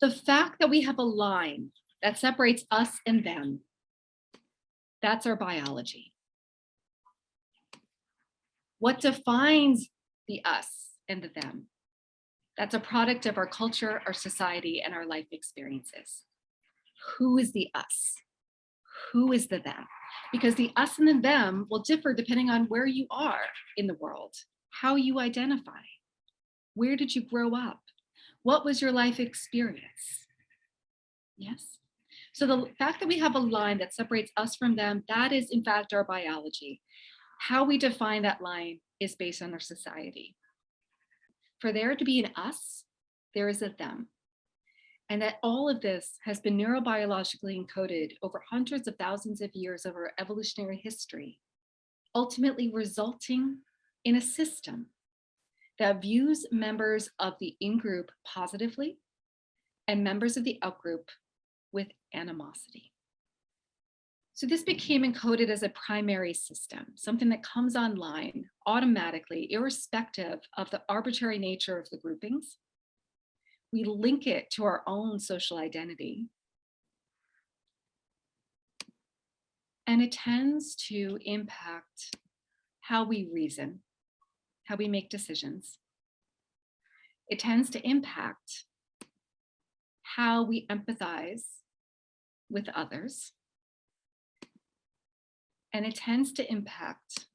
The fact that we have a line that separates us and them, that's our biology. What defines the us and the them? That's a product of our culture, our society, and our life experiences. Who is the us? Who is the them? Because the us and the them will differ depending on where you are in the world, how you identify, where did you grow up, what was your life experience? Yes. So the fact that we have a line that separates us from them, that is in fact our biology. How we define that line is based on our society. For there to be an us, there is a them. And that all of this has been neurobiologically encoded over hundreds of thousands of years of our evolutionary history, ultimately resulting in a system that views members of the in-group positively and members of the out-group with animosity. So this became encoded as a primary system, something that comes online automatically, irrespective of the arbitrary nature of the groupings. We link it to our own social identity. And it tends to impact how we reason, how we make decisions. It tends to impact how we empathize with others. And it tends to impact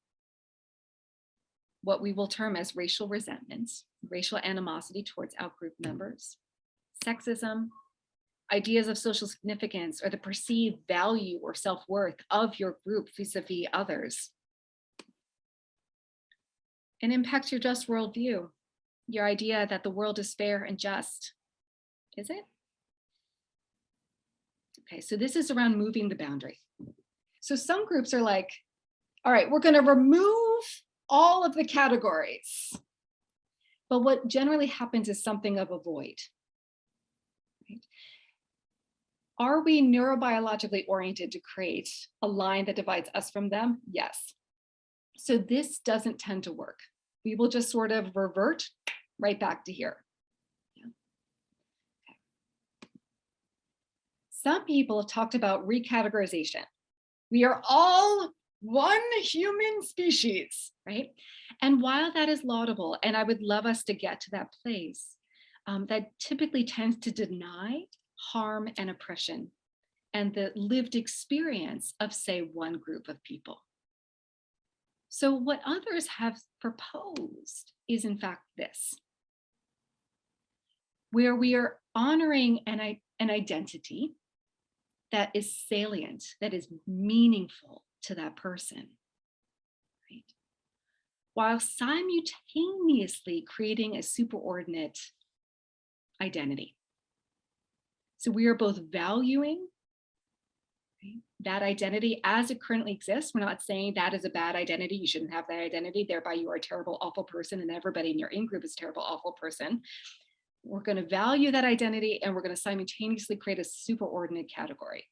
what we will term as racial resentment, racial animosity towards outgroup members, sexism, ideas of social significance, or the perceived value or self-worth of your group vis-a-vis others. It impacts your just worldview, your idea that the world is fair and just. Is it? Okay, so this is around moving the boundary. So some groups are like, all right, we're going to remove all of the categories. But what generally happens is something of a void. Right? Are we neurobiologically oriented to create a line that divides us from them? Yes. So this doesn't tend to work. We will just sort of revert right back to here. Yeah. Okay. Some people have talked about recategorization. We are all one human species, right? And while that is laudable, and I would love us to get to that place, that typically tends to deny harm and oppression and the lived experience of, say, one group of people. So what others have proposed is in fact this, where we are honoring an identity that is salient, that is meaningful to that person, right? While simultaneously creating a superordinate identity. So we are both valuing, right, that identity as it currently exists. We're not saying that is a bad identity, you shouldn't have that identity, thereby you are a terrible, awful person, and everybody in your in-group is a terrible, awful person. We're going to value that identity and we're going to simultaneously create a superordinate category.